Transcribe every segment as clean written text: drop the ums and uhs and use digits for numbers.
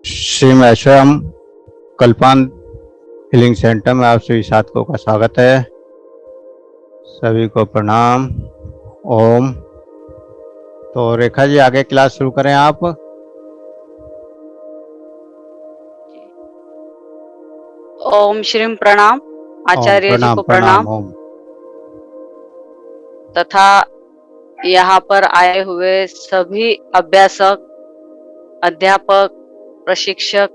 Shri Maheshwaram कल्पान healing centre में आप सभी साधकों का स्वागत है। सभी को प्रणाम। ओम। तो रेखा जी आगे क्लास शुरू करें आप। ओम श्रीम प्रणाम। ओम आचार्य जी प्रणाम को प्रणाम प्रणाम ओम। तथा यहाँ पर आए हुए सभी अभ्यासक, अध्यापक, प्रशिक्षक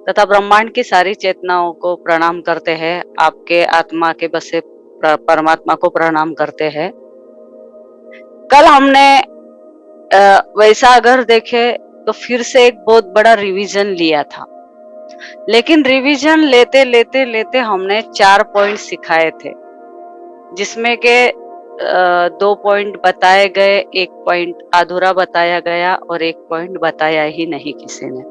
तथा ब्रह्मांड की सारी चेतनाओं को प्रणाम करते हैं। आपके आत्मा के बसे परमात्मा को प्रणाम करते हैं। कल हमने वैसा अगर देखे तो फिर से एक बहुत बड़ा रिवीजन लिया था, लेकिन रिवीजन लेते लेते लेते हमने 4 पॉइंट सिखाए थे, जिसमें के 2 पॉइंट बताए गए, 1 पॉइंट अधूरा बताया गया और 1 पॉइंट बताया ही नहीं किसी ने।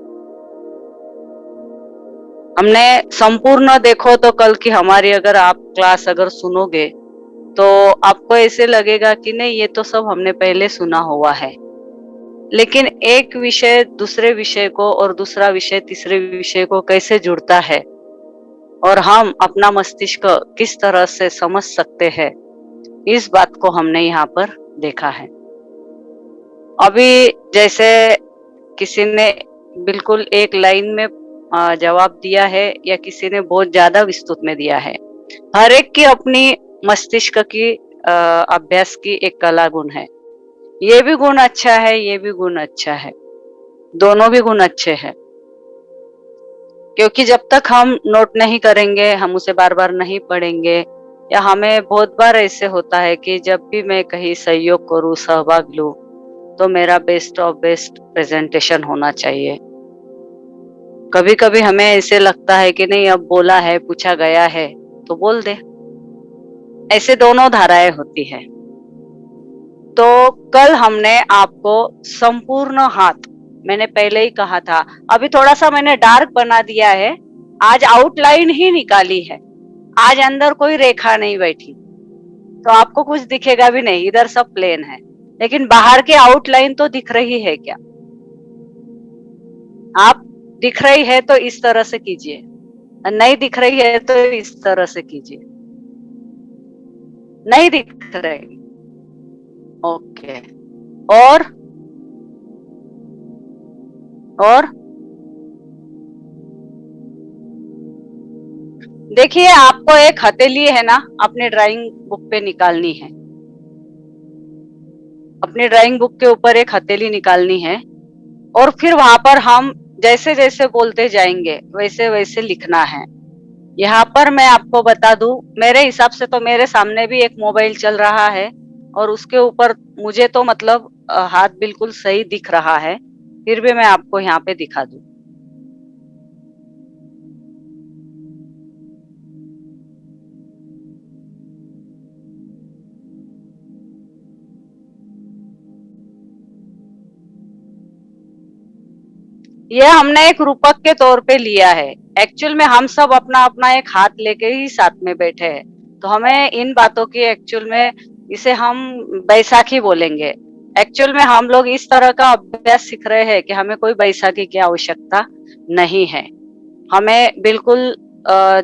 हमने संपूर्ण देखो तो कल की हमारी अगर आप क्लास अगर सुनोगे तो आपको ऐसे लगेगा कि नहीं, ये तो सब हमने पहले सुना हुआ है, लेकिन एक विषय दूसरे विषय को और दूसरा विषय तीसरे विषय को कैसे जुड़ता है और हम अपना मस्तिष्क किस तरह से समझ सकते हैं, इस बात को हमने यहाँ पर देखा है। अभी जैसे किसी ने बिल्कुल एक लाइन में जवाब दिया है या किसी ने बहुत ज्यादा विस्तृत में दिया है। हर एक की अपनी मस्तिष्क की अभ्यास की एक कला गुण है। ये भी गुण अच्छा है, ये भी गुण अच्छा है, दोनों भी गुण अच्छे हैं। क्योंकि जब तक हम नोट नहीं करेंगे, हम उसे बार बार नहीं पढ़ेंगे, या हमें बहुत बार ऐसे होता है कि जब भी मैं कहीं सहयोग करूं, सहभाग लूं, तो मेरा बेस्ट ऑफ बेस्ट प्रेजेंटेशन होना चाहिए। कभी कभी हमें ऐसे लगता है कि नहीं, अब बोला है, पूछा गया है तो बोल दे। ऐसे दोनों धाराएं होती है। तो कल हमने आपको संपूर्ण हाथ, मैंने पहले ही कहा था, अभी थोड़ा सा मैंने डार्क बना दिया है, आज आउटलाइन ही निकाली है, आज अंदर कोई रेखा नहीं बैठी, तो आपको कुछ दिखेगा भी नहीं, इधर सब प्लेन है, लेकिन बाहर की आउटलाइन तो दिख रही है क्या? आप दिख रही है तो इस तरह से कीजिए, नहीं दिख रही है तो इस तरह से कीजिए। नहीं दिख रही, ओके। और देखिए, आपको एक हथेली है ना, अपने ड्राइंग बुक पे निकालनी है। अपनी ड्राइंग बुक के ऊपर एक हथेली निकालनी है और फिर वहां पर हम जैसे जैसे बोलते जाएंगे वैसे वैसे लिखना है। यहाँ पर मैं आपको बता दूं, मेरे हिसाब से तो मेरे सामने भी एक मोबाइल चल रहा है और उसके ऊपर मुझे तो मतलब हाथ बिल्कुल सही दिख रहा है, फिर भी मैं आपको यहाँ पे दिखा दूं। ये हमने एक रूपक के तौर पे लिया है। एक्चुअल में हम सब अपना अपना एक हाथ लेके ही साथ में बैठे हैं, तो हमें इन बातों की एक्चुअल में इसे हम बैसाखी बोलेंगे। एक्चुअल में हम लोग इस तरह का अभ्यास सीख रहे हैं कि हमें कोई बैसाखी की आवश्यकता नहीं है। हमें बिल्कुल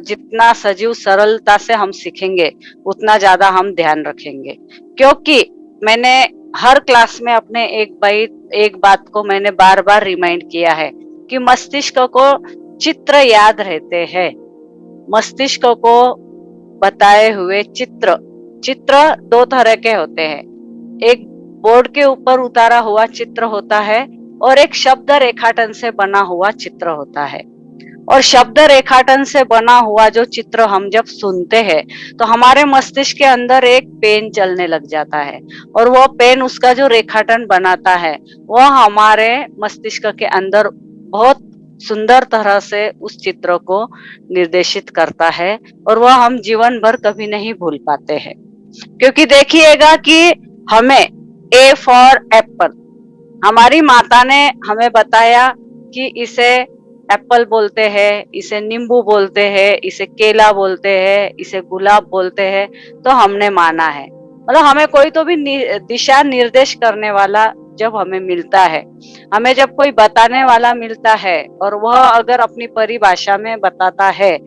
जितना सजीव सरलता से हम सीखेंगे उतना ज्यादा हम ध्यान रखेंगे। क्योंकि मैंने हर क्लास में अपने एक बात को मैंने बार बार रिमाइंड किया है कि मस्तिष्क को चित्र याद रहते हैं। मस्तिष्क को बताए हुए चित्र चित्र 2 तरह के होते हैं। एक बोर्ड के ऊपर उतारा हुआ चित्र होता है और एक शब्द रेखाटन से बना हुआ चित्र होता है। और शब्द रेखाटन से बना हुआ जो चित्र हम जब सुनते हैं तो हमारे मस्तिष्क के अंदर एक पेन चलने लग जाता है, और वो पेन उसका जो रेखाटन बनाता है वो हमारे मस्तिष्क के अंदर बहुत सुंदर तरह से उस चित्र को निर्देशित करता है, और वह हम जीवन भर कभी नहीं भूल पाते हैं। क्योंकि देखिएगा कि हमें ए फॉर एप्पल, हमारी माता ने हमें बताया कि इसे एप्पल बोलते हैं, इसे नींबू बोलते हैं, इसे केला बोलते हैं, इसे गुलाब बोलते हैं, तो हमने माना है। मतलब हमें कोई तो भी दिशा निर्देश करने वाला जब हमें मिलता है, हमें जब कोई बताने वाला मिलता है और वह अगर अपनी परिभाषा में बताता है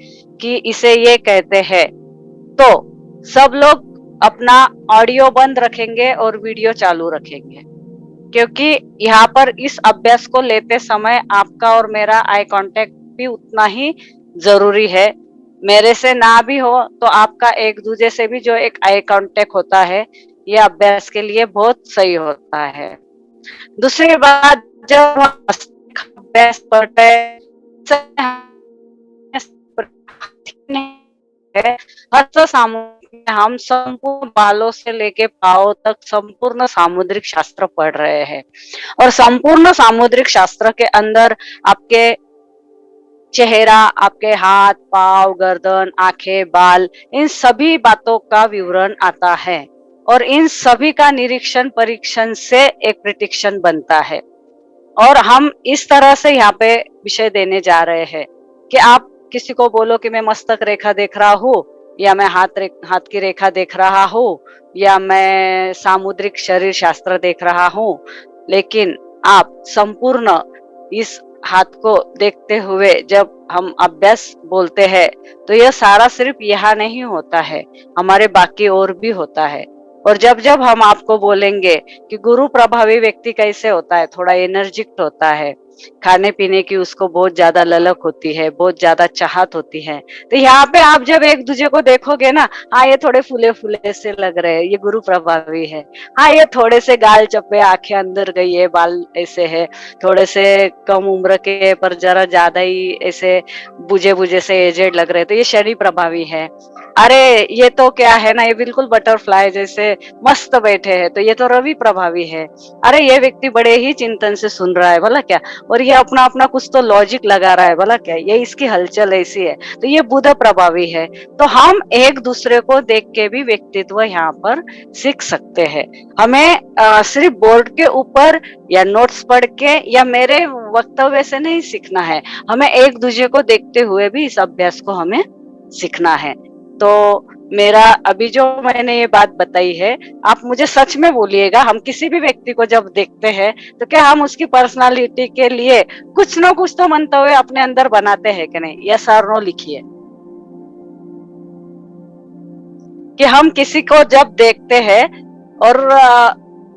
कि इसे ये कहते हैं, तो सब लोग अपना ऑडियो बंद रखेंगे और वीडियो चालू रखेंगे, क्योंकि यहाँ पर इस अभ्यास को लेते समय आपका और मेरा आई कांटेक्ट भी उतना ही जरूरी है। मेरे से ना भी हो तो आपका एक दूसरे से भी जो एक आई कांटेक्ट होता है, ये अभ्यास के लिए बहुत सही होता है। दूसरी बात, जब हम अभ्यास करते हैं है, हस्त सामुद्रिक में हम संपूर्ण बालों से लेके पांव तक संपूर्ण सामुद्रिक शास्त्र पढ़ रहे हैं। और संपूर्ण सामुद्रिक शास्त्र के अंदर आपके चेहरा, आपके हाथ, पांव, गर्दन, आंखें, बाल, इन सभी बातों का विवरण आता है और इन सभी का निरीक्षण परीक्षण से एक प्रिडिक्शन बनता है। और हम इस तरह से यहाँ पे विषय देने जा रहे हैं कि आप किसी को बोलो कि मैं मस्तक रेखा देख रहा हूँ, या मैं हाथ की रेखा देख रहा हूँ, या मैं सामुद्रिक शरीर शास्त्र देख रहा हूँ, लेकिन आप संपूर्ण इस हाथ को देखते हुए जब हम अभ्यास बोलते हैं, तो यह सारा सिर्फ यहाँ नहीं होता है, हमारे बाकी और भी होता है। और जब जब हम आपको बोलेंगे कि गुरु प्रभावी व्यक्ति कैसे होता है, थोड़ा एनर्जिक होता है, खाने पीने की उसको बहुत ज्यादा ललक होती है, बहुत ज्यादा चाहत होती है, तो यहाँ पे आप जब एक दूसरे को देखोगे ना, हाँ ये थोड़े फूले फूले से लग रहे हैं, ये गुरु प्रभावी है। हाँ ये थोड़े से गाल चप्पे, आंखें अंदर गई है, बाल ऐसे है, थोड़े से कम उम्र के पर जरा ज्यादा ही ऐसे बुझे बुझे से एजेड लग रहे, तो ये शनि प्रभावी है। अरे ये तो क्या है ना, ये बिल्कुल बटरफ्लाई जैसे मस्त बैठे हैं, तो ये तो रवि प्रभावी है। अरे ये व्यक्ति बड़े ही चिंतन से सुन रहा है, भला क्या, और ये अपना अपना कुछ तो लॉजिक लगा रहा है, भला क्या, ये इसकी हलचल ऐसी है, तो ये बुध प्रभावी है। तो हम एक दूसरे को देख के भी व्यक्तित्व यहाँ पर सीख सकते हैं। हमें सिर्फ बोर्ड के ऊपर या नोट्स पढ़ के या मेरे वक्तव्य से नहीं सीखना है, हमें एक दूसरे को देखते हुए भी इस अभ्यास को हमें सीखना है। तो मेरा अभी जो मैंने ये बात बताई है, आप मुझे सच में बोलिएगा, हम किसी भी व्यक्ति को जब देखते हैं तो क्या हम उसकी पर्सनालिटी के लिए कुछ ना कुछ तो मंतव्य अपने अंदर बनाते हैं कि नहीं? यस और नो लिखिए। कि हम किसी को जब देखते हैं और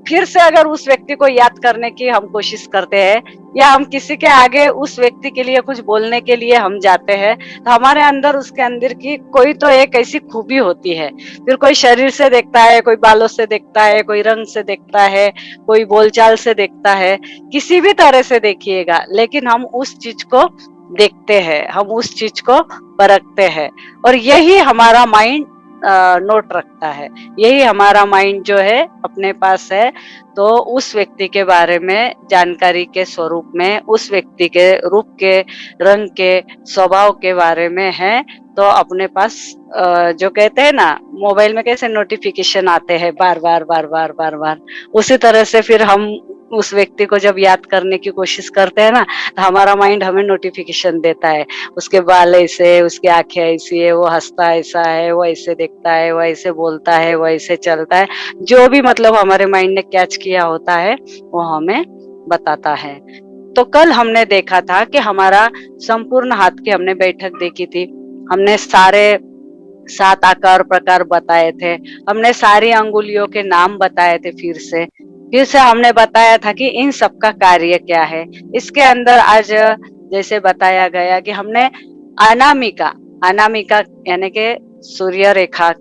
फिर से अगर उस व्यक्ति को याद करने की हम कोशिश करते हैं, या हम किसी के आगे उस व्यक्ति के लिए कुछ बोलने के लिए हम जाते हैं, तो हमारे अंदर उसके अंदर की कोई तो एक ऐसी खूबी होती है। फिर कोई शरीर से देखता है, कोई बालों से देखता है, कोई रंग से देखता है, कोई बोलचाल से देखता है, किसी भी तरह से देखिएगा, लेकिन हम उस चीज को देखते हैं, हम उस चीज को परखते हैं, और यही हमारा माइंड नोट रखता है, यही हमारा माइंड जो है अपने पास है। तो उस व्यक्ति के बारे में जानकारी के स्वरूप में, उस व्यक्ति के रूप के, रंग के, स्वभाव के बारे में है, तो अपने पास जो कहते हैं ना, मोबाइल में कैसे नोटिफिकेशन आते हैं बार बार बार बार बार बार, उसी तरह से फिर हम उस व्यक्ति को जब याद करने की कोशिश करते हैं ना, तो हमारा माइंड हमें नोटिफिकेशन देता है, उसके बाल ऐसे, उसकी आंखें ऐसी है, वो हंसता ऐसा है, वो ऐसे देखता है, वो ऐसे बोलता है, वो ऐसे चलता है, जो भी मतलब हमारे माइंड ने कैच किया होता है वो हमें बताता है। तो कल हमने देखा था कि हमारा संपूर्ण हाथ की हमने बैठक देखी थी, हमने सारे 7 आकार प्रकार बताए थे, हमने सारी अंगुलियों के नाम बताए थे, फिर से हमने बताया था कि इन सब का कार्य क्या है। इसके अंदर आज जैसे बताया गया कि हमने अनामिका, अनामिका यानी कि सूर्य रेखा,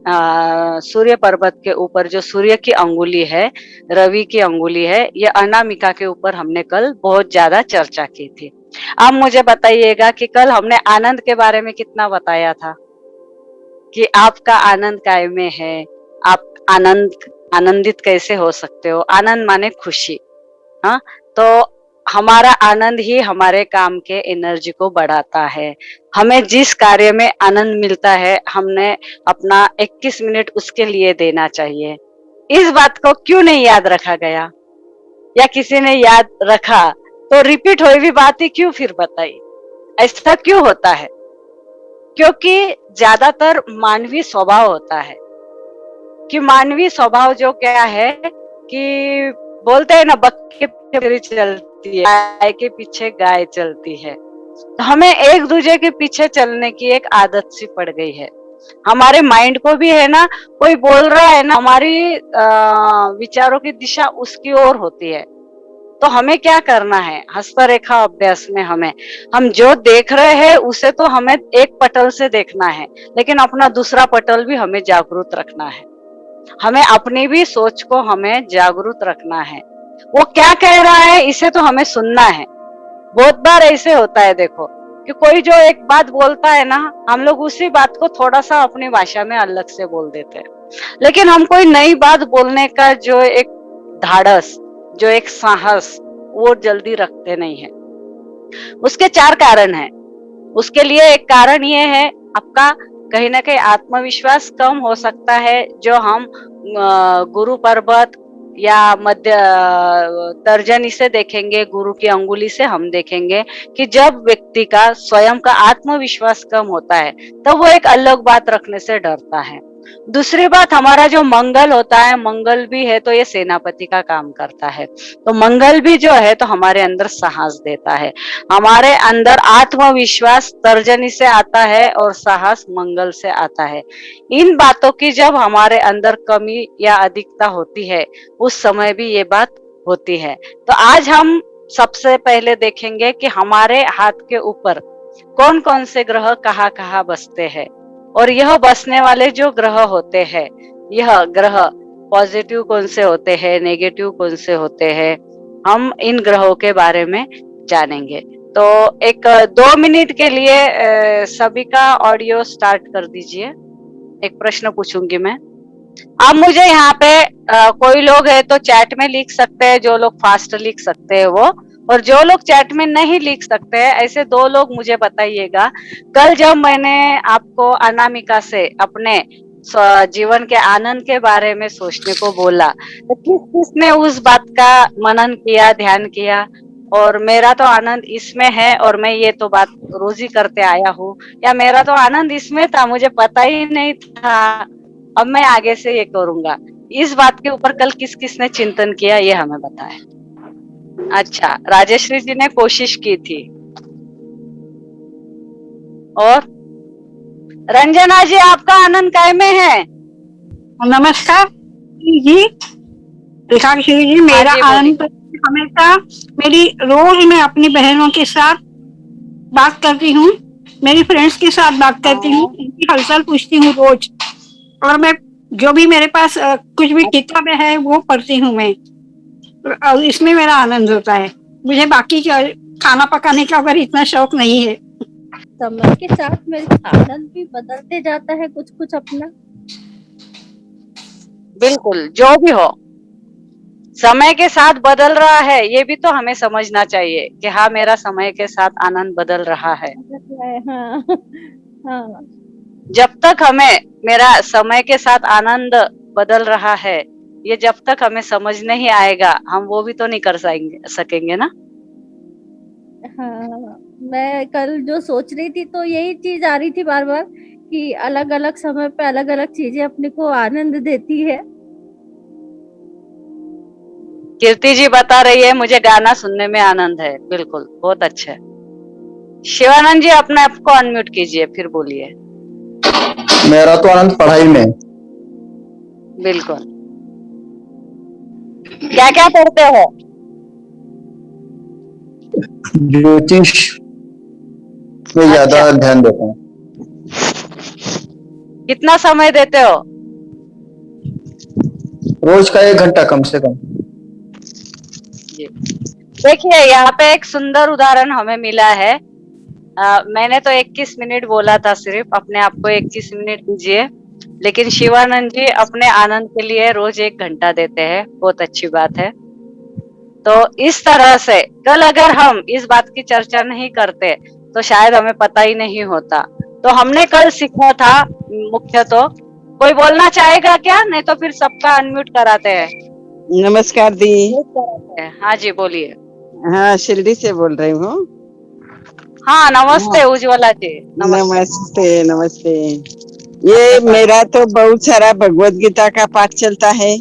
सूर्य पर्वत के ऊपर जो सूर्य की अंगुली है, रवि की अंगुली है, ये अनामिका के ऊपर हमने कल बहुत ज्यादा चर्चा की थी। अब मुझे बताइएगा कि कल हमने आनंद के बारे में कितना बताया था, कि आपका आनंद काय में है, आप आनंदित कैसे हो सकते हो। आनंद माने खुशी। हाँ, तो हमारा आनंद ही हमारे काम के एनर्जी को बढ़ाता है। हमें जिस कार्य में आनंद मिलता है, हमने अपना 21 मिनट उसके लिए देना चाहिए। इस बात को क्यों नहीं याद रखा गया, या किसी ने याद रखा तो रिपीट हुई भी बात ही क्यों फिर बताई? ऐसा क्यों होता है? क्योंकि ज्यादातर मानवीय स्वभाव होता है, कि मानवीय स्वभाव जो क्या है कि बोलते हैं ना, बक के पीछे चलती है, गाय के पीछे गाय चलती है। तो हमें एक दूसरे के पीछे चलने की एक आदत सी पड़ गई है। हमारे माइंड को भी है ना, कोई बोल रहा है ना, हमारी विचारों की दिशा उसकी ओर होती है। तो हमें क्या करना है, हस्तरेखा अभ्यास में हम जो देख रहे हैं उसे तो हमें एक पटल से देखना है, लेकिन अपना दूसरा पटल भी हमें जागरूक रखना है। हमें अपनी भी सोच को हमें जागरूक रखना है। वो क्या कह रहा है इसे तो हमें सुनना है। बहुत बार ऐसे होता है, देखो कि कोई जो एक बात बोलता है ना, हम लोग उसी बात को थोड़ा सा अपनी भाषा में अलग से बोल देते हैं। लेकिन हम कोई नई बात बोलने का जो एक धाड़स, जो एक साहस, वो जल्दी रखते नहीं है। उसके 4 कारण हैं। उसके लिए एक कारण ये है, आपका कहीं ना कहीं आत्मविश्वास कम हो सकता है। जो हम गुरु पर्वत या मध्य तर्जनी से देखेंगे, गुरु की अंगुली से हम देखेंगे कि जब व्यक्ति का स्वयं का आत्मविश्वास कम होता है, तब वो एक अलग बात रखने से डरता है। दूसरी बात, हमारा जो मंगल होता है, मंगल भी है तो ये सेनापति का काम करता है। तो मंगल भी जो है तो हमारे अंदर साहस देता है। हमारे अंदर आत्मविश्वास तर्जनी से आता है और साहस मंगल से आता है। इन बातों की जब हमारे अंदर कमी या अधिकता होती है, उस समय भी ये बात होती है। तो आज हम सबसे पहले देखेंगे कि हमारे हाथ के ऊपर कौन कौन से ग्रह कहाँ कहाँ बसते हैं, और यह बसने वाले जो ग्रह होते हैं, यह ग्रह पॉजिटिव कौन से होते हैं, नेगेटिव कौन से होते हैं, हम इन ग्रहों के बारे में जानेंगे। तो एक 2 मिनट के लिए सभी का ऑडियो स्टार्ट कर दीजिए। एक प्रश्न पूछूंगी मैं। अब मुझे यहाँ पे कोई लोग है तो चैट में लिख सकते हैं, जो लोग फास्ट लिख सकते हैं वो, और जो लोग चैट में नहीं लिख सकते हैं, ऐसे 2 लोग मुझे बताइएगा। कल जब मैंने आपको अनामिका से अपने जीवन के आनंद के बारे में सोचने को बोला, तो किस किसने उस बात का मनन किया, ध्यान किया, और मेरा तो आनंद इसमें है और मैं ये तो बात रोज ही करते आया हूँ, या मेरा तो आनंद इसमें था, मुझे पता ही नहीं था, अब मैं आगे से ये करूंगा। इस बात के ऊपर कल किस किसने चिंतन किया, ये हमें बताएं। अच्छा, राजेश्री जी ने कोशिश की थी, और रंजना जी आपका आनंद काय में है? नमस्कार जी, रेखाश्री जी। मेरा आनंद हमेशा रोज मैं अपनी बहनों के साथ बात करती हूँ, मेरी फ्रेंड्स के साथ बात करती हूँ, उनकी हालचाल पूछती हूँ रोज, और मैं जो भी मेरे पास कुछ भी किताबें है वो पढ़ती हूँ मैं, और इसमें मेरा आनंद होता है। मुझे बाकी खाना पकाने का अगर इतना शौक नहीं है। समय के साथ मेरा आनंद भी बदलते जाता है कुछ कुछ अपना। बिल्कुल, जो भी हो समय के साथ बदल रहा है, ये भी तो हमें समझना चाहिए कि हाँ, मेरा समय के साथ आनंद बदल रहा है। हाँ, हाँ। जब तक हमें मेरा समय के साथ आनंद बदल रहा है, ये जब तक हमें समझ नहीं आएगा, हम वो भी तो नहीं कर सकेंगे ना। हाँ, मैं कल जो सोच रही थी तो यही चीज आ रही थी बार बार कि अलग अलग समय पे अलग अलग चीजें अपने को आनंद देती है। कीर्ति जी बता रही है मुझे गाना सुनने में आनंद है। बिल्कुल, बहुत अच्छा। शिवानंद जी अपने आप को अनम्यूट कीजिए, फिर बोलिए। मेरा तो आनंद पढ़ाई में। बिल्कुल। क्या क्या पढ़ते हो? ज्योतिष में ज्यादा ध्यान देता हूँ। कितना समय देते हो? रोज का 1 घंटा कम से कम। देखिए, यहाँ पे एक सुंदर उदाहरण हमें मिला है। मैंने तो 21 मिनट बोला था, सिर्फ अपने आप को 21 मिनट दीजिए, लेकिन शिवानंद जी अपने आनंद के लिए रोज 1 घंटा देते हैं। बहुत अच्छी बात है। तो इस तरह से कल अगर हम इस बात की चर्चा नहीं करते तो शायद हमें पता ही नहीं होता। तो हमने कल सीखा था मुख्य। तो कोई बोलना चाहेगा क्या? नहीं तो फिर सबका अनम्यूट कराते हैं। नमस्कार दी। हाँ जी, बोलिए। हाँ, शिरडी से बोल रही हूँ। हाँ, नमस्ते उज्ज्वला जी। नमस्ते नमस्ते। ये मेरा तो बहुत सारा भगवत गीता का पाठ चलता है,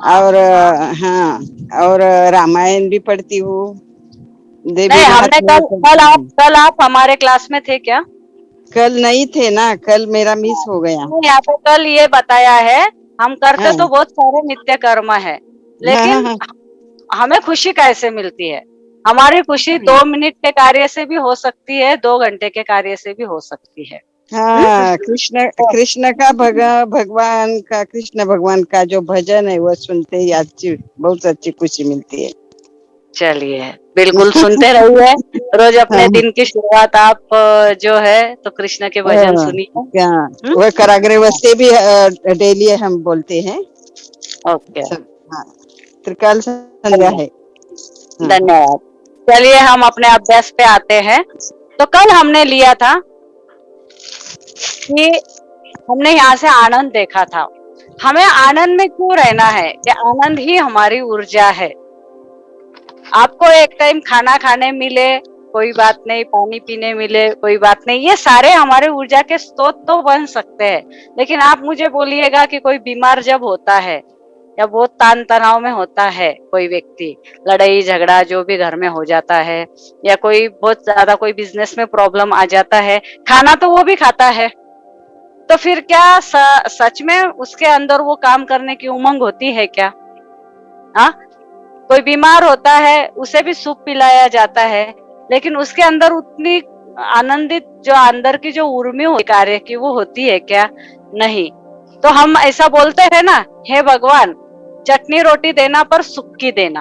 और हाँ, और रामायण भी पढ़ती हूँ, देवी नहीं, हमने महात्म्य कल आप हमारे क्लास में थे क्या? कल नहीं थे ना, कल मेरा मिस हो गया। यहाँ पे कल ये बताया है, हम करते हाँ तो बहुत सारे नित्य कर्म है, हाँ लेकिन हाँ हमें खुशी कैसे मिलती है? हमारी खुशी 2 मिनट के कार्य से भी हो सकती है, 2 घंटे के कार्य से भी हो सकती है। हाँ, कृष्ण कृष्ण का भगवान का, कृष्ण भगवान का जो भजन है वो सुनते ही अच्छी, बहुत अच्छी खुशी मिलती है। चलिए, बिल्कुल सुनते रहिए। रोज अपने हाँ दिन की शुरुआत आप जो है तो कृष्ण के भजन हाँ, सुनिए। क्या वह कराग्रह से भी डेली हम बोलते हैं ओके, सब। हाँ, त्रिकाल संध्या है। हाँ धन्यवाद। चलिए हम अपने अभ्यास पे आते हैं। तो कल हमने लिया था कि हमने यहाँ से आनंद देखा था। हमें आनंद में क्यों रहना है? कि आनंद ही हमारी ऊर्जा है। आपको एक टाइम खाना खाने मिले कोई बात नहीं, पानी पीने मिले कोई बात नहीं, ये सारे हमारे ऊर्जा के स्रोत तो बन सकते हैं। लेकिन आप मुझे बोलिएगा कि कोई बीमार जब होता है या बहुत तान तनाव में होता है कोई व्यक्ति, लड़ाई झगड़ा जो भी घर में हो जाता है, या कोई बहुत ज्यादा कोई बिजनेस में प्रॉब्लम आ जाता है, खाना तो वो भी खाता है, तो फिर क्या सच में उसके अंदर वो काम करने की उमंग होती है क्या? हाँ, कोई बीमार होता है उसे भी सूप पिलाया जाता है, लेकिन उसके अंदर उतनी आनंदित जो अंदर की जो उर्मी होती कार्य की वो होती है क्या? नहीं। तो हम ऐसा बोलते हैं ना, हे भगवान चटनी रोटी देना पर सुक्की देना,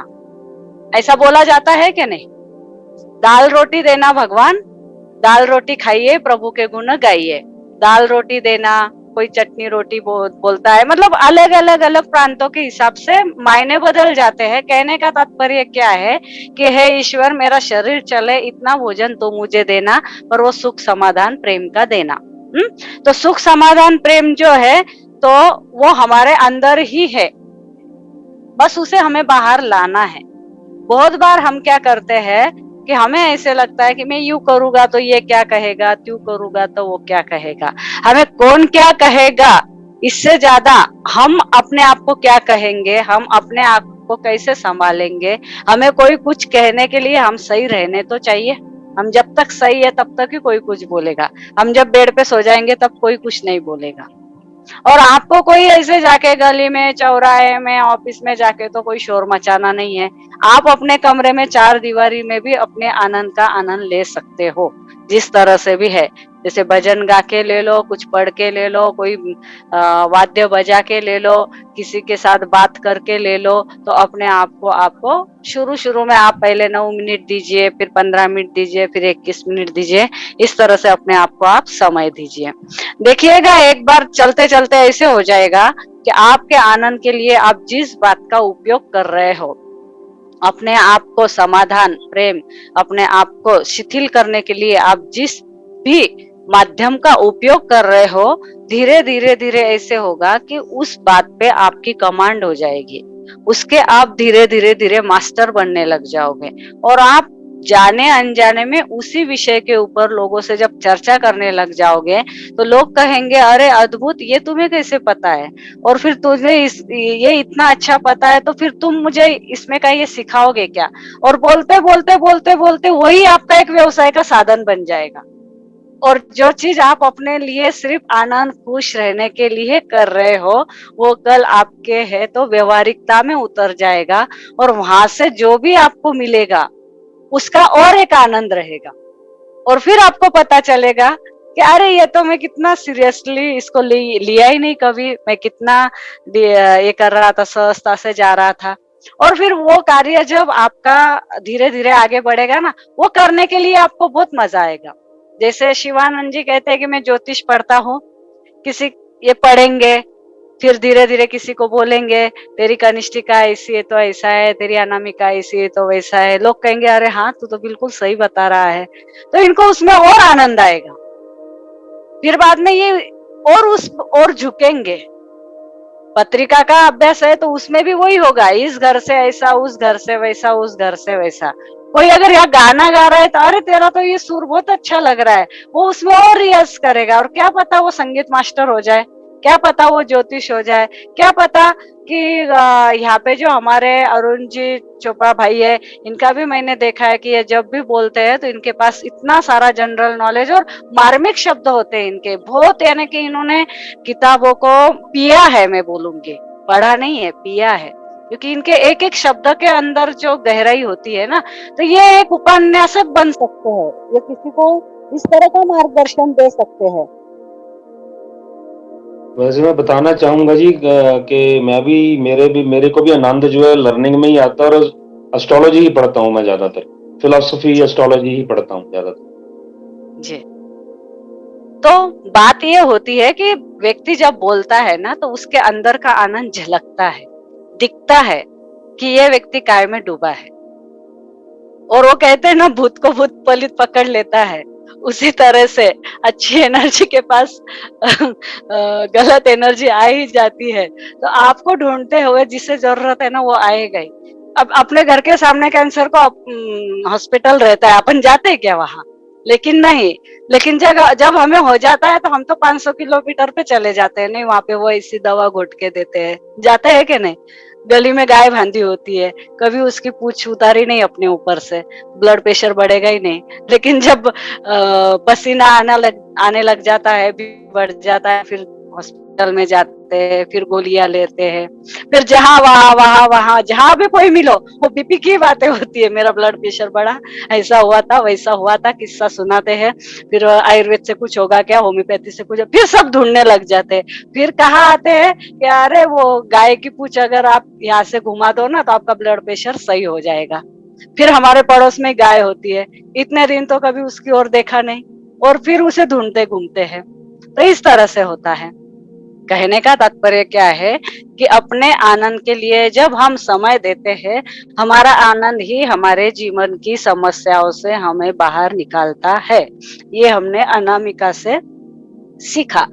ऐसा बोला जाता है कि नहीं? दाल रोटी देना भगवान, दाल रोटी खाइए प्रभु के गुण गाइए, दाल रोटी देना, कोई चटनी रोटी बोलता है। मतलब अलग अलग अलग प्रांतों के हिसाब से मायने बदल जाते हैं। कहने का तात्पर्य क्या है कि हे ईश्वर मेरा शरीर चले इतना भोजन तो मुझे देना, पर वो सुख समाधान प्रेम का देना। तो सुख समाधान प्रेम जो है तो वो हमारे अंदर ही है, बस उसे हमें बाहर लाना है। बहुत बार हम क्या करते हैं कि हमें ऐसे लगता है कि मैं यूं करूंगा तो ये क्या कहेगा, त्यों करूंगा तो वो क्या कहेगा। हमें कौन क्या कहेगा इससे ज्यादा हम अपने आप को क्या कहेंगे, हम अपने आप को कैसे संभालेंगे। हमें कोई कुछ कहने के लिए हम सही रहने तो चाहिए। हम जब तक सही है तब तक ही कोई कुछ बोलेगा, हम जब बेड पे सो जाएंगे तब कोई कुछ नहीं बोलेगा। और आपको कोई ऐसे जाके गली में, चौराहे में, ऑफिस में जाके तो कोई शोर मचाना नहीं है। आप अपने कमरे में 4 दीवारी में भी अपने आनंद का आनंद ले सकते हो, जिस तरह से भी है। जैसे भजन गा के ले लो, कुछ पढ़ के ले लो, कोई वाद्य बजा के ले लो, किसी के साथ बात करके ले लो। तो अपने आपको शुरू शुरू में आप पहले 9 मिनट दीजिए, फिर 15 मिनट दीजिए, फिर 21 मिनट दीजिए। इस तरह से अपने आप को आप समय दीजिए। देखिएगा एक बार चलते चलते ऐसे हो जाएगा कि आपके आनंद के लिए आप जिस बात का उपयोग कर रहे हो, अपने आप को समाधान प्रेम, अपने आप को शिथिल करने के लिए आप जिस भी माध्यम का उपयोग कर रहे हो, धीरे धीरे धीरे ऐसे होगा कि उस बात पे आपकी कमांड हो जाएगी, उसके आप धीरे धीरे धीरे मास्टर बनने लग जाओगे। और आप जाने अनजाने में उसी विषय के ऊपर लोगों से जब चर्चा करने लग जाओगे तो लोग कहेंगे अरे अद्भुत, ये तुम्हें कैसे पता है, और फिर तुझे ये इतना अच्छा पता है तो फिर तुम मुझे इसमें का ये सिखाओगे क्या। और बोलते बोलते बोलते बोलते वही आपका एक व्यवसाय का साधन बन जाएगा। और जो चीज आप अपने लिए सिर्फ आनंद खुश रहने के लिए कर रहे हो, वो कल आपके है तो व्यवहारिकता में उतर जाएगा, और वहां से जो भी आपको मिलेगा उसका और एक आनंद रहेगा। और फिर आपको पता चलेगा कि अरे ये तो मैं कितना सीरियसली इसको लिया ही नहीं कभी, मैं कितना ये कर रहा था, सहजता से जा रहा था। और फिर वो कार्य जब आपका धीरे धीरे आगे बढ़ेगा ना, वो करने के लिए आपको बहुत मजा आएगा। जैसे शिवानंद जी कहते हैं कि मैं ज्योतिष पढ़ता हूँ, किसी ये पढ़ेंगे, फिर धीरे धीरे किसी को बोलेंगे तेरी कनिष्ठिका ऐसी है तो ऐसा है, तेरी अनामिका ऐसी है तो वैसा है। लोग कहेंगे अरे हाँ तू तो बिल्कुल सही बता रहा है, तो इनको उसमें और आनंद आएगा। फिर बाद में ये और झुकेंगे। पत्रिका का अभ्यास है तो उसमें भी वही होगा, इस घर से ऐसा, उस घर से वैसा, उस घर से वैसा। कोई अगर यहाँ गाना गा रहा है तो अरे तेरा तो ये सुर बहुत अच्छा लग रहा है, वो उसमें और रियाज करेगा, और क्या पता वो संगीत मास्टर हो जाए। क्या पता वो ज्योतिष हो जाए, क्या पता कि यहाँ पे जो हमारे अरुण जी चोपड़ा भाई है, इनका भी मैंने देखा है कि ये जब भी बोलते हैं तो इनके पास इतना सारा जनरल नॉलेज और मार्मिक शब्द होते हैं इनके बहुत, यानी कि इन्होंने किताबों को पिया है, मैं बोलूंगी, पढ़ा नहीं है, पिया है, क्योंकि इनके एक एक शब्द के अंदर जो गहराई होती है ना, तो ये एक उपन्यासक बन सकते हैं, ये किसी को इस तरह का मार्गदर्शन दे सकते हैं। वैसे मैं बताना चाहूंगा जी कि मेरे को भी आनंद जो है लर्निंग में ही आता है, और एस्ट्रोलॉजी ही पढ़ता हूँ मैं ज्यादातर, फिलोसफी एस्ट्रोलॉजी ही पढ़ता हूँ ज्यादातर जी। तो बात ये होती है कि व्यक्ति जब बोलता है ना, तो उसके अंदर का आनंद झलकता है, दिखता है कि ये व्यक्ति काय में डूबा है, और वो कहते हैं ना, भूत को भूत पलित पकड़ लेता है, उसी तरह से अच्छी एनर्जी के पास गलत एनर्जी आ ही जाती है। तो आपको ढूंढते हुए जिसे जरूरत है ना, वो आएगा ही। अब अपने घर के सामने कैंसर को हॉस्पिटल रहता है, अपन जाते हैं क्या वहां? लेकिन नहीं, लेकिन जब हमें हो जाता है तो हम तो 500 किलोमीटर पे चले जाते हैं, नहीं वहां पे वो ऐसी दवा घोट के देते हैं, जाते हैं कि नहीं? गली में गाय बांधी होती है, कभी उसकी पूंछ उतारी नहीं अपने ऊपर से, ब्लड प्रेशर बढ़ेगा ही नहीं। लेकिन जब पसीना आने लग जाता है, बढ़ जाता है, फिर हॉस्पिटल में जाते हैं, फिर गोलियां लेते हैं, फिर जहाँ वहां जहाँ भी कोई मिलो वो बीपी की बातें होती है, मेरा ब्लड प्रेशर बढ़ा, ऐसा हुआ था, वैसा हुआ था, किस्सा सुनाते हैं। फिर आयुर्वेद से कुछ होगा क्या, होम्योपैथी से कुछ, फिर सब ढूंढने लग जाते हैं। फिर कहाँ आते हैं कि अरे वो गाय की पूंछ अगर आप यहाँ से घुमा दो ना, तो आपका ब्लड प्रेशर सही हो जाएगा। फिर हमारे पड़ोस में गाय होती है, इतने दिन तो कभी उसकी ओर देखा नहीं, और फिर उसे ढूंढते घूमते हैं। तो इस तरह से होता है। कहने का तात्पर्य क्या है कि अपने आनंद के लिए जब हम समय देते हैं, हमारा आनंद ही हमारे जीवन की समस्याओं से हमें बाहर निकालता है। ये हमने अनामिका से सीखा।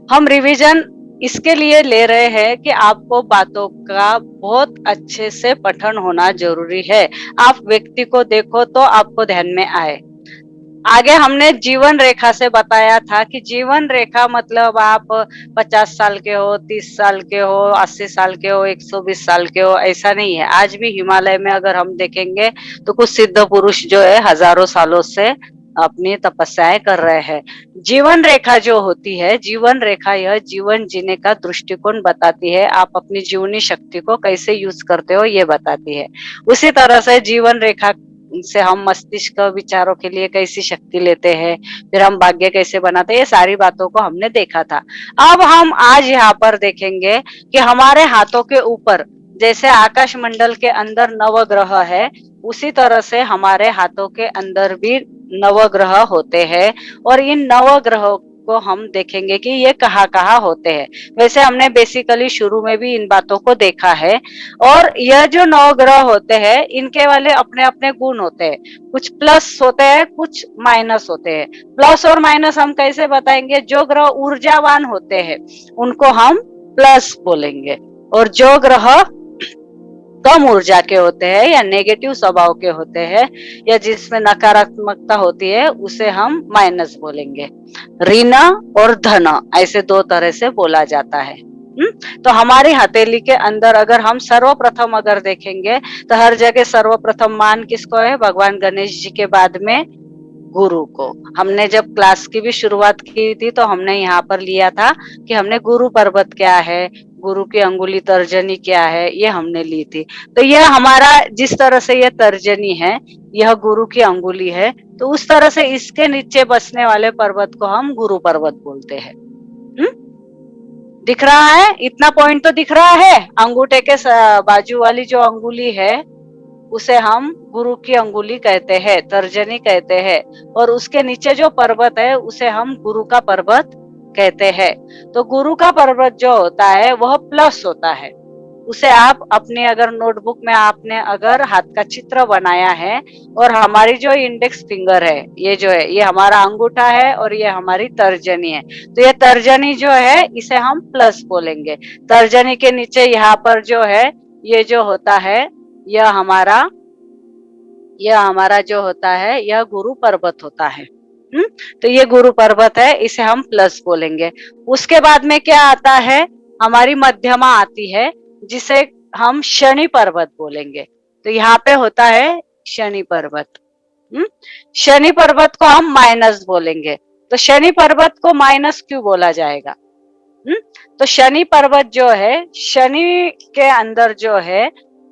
हम रिवीजन इसके लिए ले रहे हैं कि आपको बातों का बहुत अच्छे से पठन होना जरूरी है। आप व्यक्ति को देखो तो आपको ध्यान में आए। आगे हमने जीवन रेखा से बताया था कि जीवन रेखा मतलब आप 50 साल के हो, 30 साल के हो, 80 साल के हो, 120 साल के हो, ऐसा नहीं है। आज भी हिमालय में अगर हम देखेंगे तो कुछ सिद्ध पुरुष जो है हजारों सालों से अपनी तपस्याएं कर रहे हैं। जीवन रेखा जो होती है, जीवन रेखा यह जीवन जीने का दृष्टिकोण बताती है, आप अपनी जीवनी शक्ति को कैसे यूज करते हो ये बताती है। उसी तरह से जीवन रेखा से हम मस्तिष्क विचारों के लिए कैसी शक्ति लेते हैं, फिर हम भाग्य कैसे बनाते हैं, ये सारी बातों को हमने देखा था। अब हम आज यहाँ पर देखेंगे कि हमारे हाथों के ऊपर जैसे आकाश मंडल के अंदर नवग्रह है, उसी तरह से हमारे हाथों के अंदर भी नवग्रह होते हैं, और इन नवग्रहों को हम देखेंगे कि ये कहाँ कहाँ होते हैं। वैसे हमने बेसिकली शुरू में भी इन बातों को देखा है, और यह जो नवग्रह होते हैं इनके वाले अपने अपने गुण होते हैं, कुछ प्लस होते हैं, कुछ माइनस होते हैं। प्लस और माइनस हम कैसे बताएंगे? जो ग्रह ऊर्जावान होते हैं उनको हम प्लस बोलेंगे, और जो ग्रह कम ऊर्जा के होते हैं या नेगेटिव स्वभाव के होते हैं या जिसमें नकारात्मकता होती है उसे हम माइनस बोलेंगे। ऋण और धन ऐसे दो तरह से बोला जाता है। तो हमारी हथेली के अंदर अगर हम सर्वप्रथम अगर देखेंगे तो हर जगह सर्वप्रथम मान किसको है? भगवान गणेश जी के बाद में गुरु को। हमने जब क्लास की भी शुरुआत की थी तो हमने यहाँ पर लिया था कि हमने गुरु पर्वत क्या है, गुरु की अंगुली तर्जनी क्या है, ये हमने ली थी। तो यह हमारा जिस तरह से यह तर्जनी है, यह गुरु की अंगुली है, तो उस तरह से इसके नीचे बसने वाले पर्वत को हम गुरु पर्वत बोलते हैं। दिख रहा है? इतना पॉइंट तो दिख रहा है। अंगूठे के बाजू वाली जो अंगुली है उसे हम गुरु की अंगुली कहते हैं, तर्जनी कहते हैं, और उसके नीचे जो पर्वत है उसे हम गुरु का पर्वत कहते हैं। तो गुरु का पर्वत जो होता है वह प्लस होता है। उसे आप अपने अगर नोटबुक में आपने अगर हाथ का चित्र बनाया है, और हमारी जो इंडेक्स फिंगर है ये जो है ये हमारा अंगूठा है और ये हमारी तर्जनी है, तो ये तर्जनी जो है इसे हम प्लस बोलेंगे। तर्जनी के नीचे यहाँ पर जो है ये जो होता है यह हमारा जो होता है यह गुरु पर्वत होता है। तो ये गुरु पर्वत है, इसे हम प्लस बोलेंगे। उसके बाद में क्या आता है, हमारी मध्यमा आती है जिसे हम शनि पर्वत बोलेंगे। तो यहाँ पे होता है शनि पर्वत। शनि पर्वत को हम माइनस बोलेंगे। तो शनि पर्वत को माइनस क्यों बोला जाएगा? तो शनि पर्वत जो है, शनि के अंदर जो है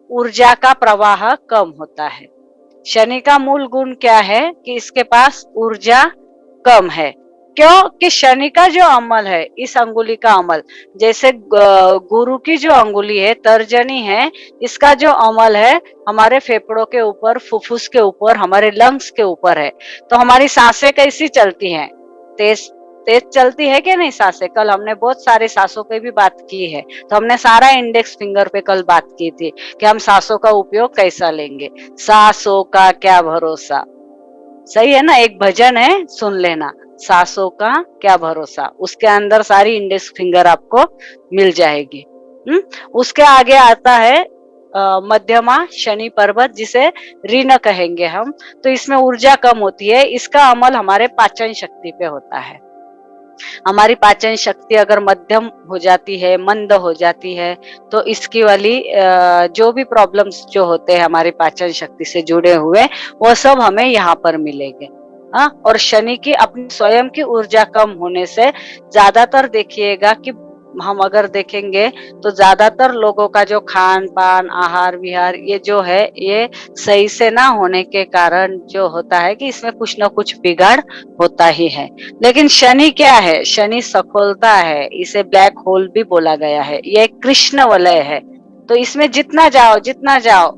ऊर्जा का प्रवाह कम होता है। शनि का मूल गुण क्या है कि इसके पास ऊर्जा कम है। क्यों? कि शनि का जो अमल है, इस अंगुली का अमल, जैसे गुरु की जो अंगुली है, तर्जनी है, इसका जो अमल है हमारे फेफड़ों के ऊपर, फुफ्फुस के ऊपर, हमारे लंग्स के ऊपर है। तो हमारी सांसें कैसी चलती हैं? तेज तेज चलती है कि नहीं सांसें? कल हमने बहुत सारे सांसों पे भी बात की है। तो हमने सारा इंडेक्स फिंगर पे कल बात की थी कि हम सांसों का उपयोग कैसा लेंगे। सांसों का क्या भरोसा, सही है ना? एक भजन है, सुन लेना, सांसों का क्या भरोसा। उसके अंदर सारी इंडेक्स फिंगर आपको मिल जाएगी। उसके आगे आता है मध्यमा शनि पर्वत, जिसे ऋण कहेंगे हम। तो इसमें ऊर्जा कम होती है। इसका अमल हमारे पाचन शक्ति पे होता है। हमारी पाचन शक्ति अगर मध्यम हो जाती है, मंद हो जाती है, तो इसकी वाली जो भी प्रॉब्लम्स जो होते हैं हमारी पाचन शक्ति से जुड़े हुए, वो सब हमें यहाँ पर मिलेंगे। हाँ, और शनि की अपनी स्वयं की ऊर्जा कम होने से ज्यादातर देखिएगा कि हम अगर देखेंगे तो ज्यादातर लोगों का जो खान पान, आहार विहार, ये जो है, ये सही से ना होने के कारण जो होता है कि इसमें कुछ ना कुछ बिगाड़ होता ही है। लेकिन शनि क्या है? शनि सफलता है। इसे ब्लैक होल भी बोला गया है। ये एक कृष्ण वलय है। तो इसमें जितना जाओ,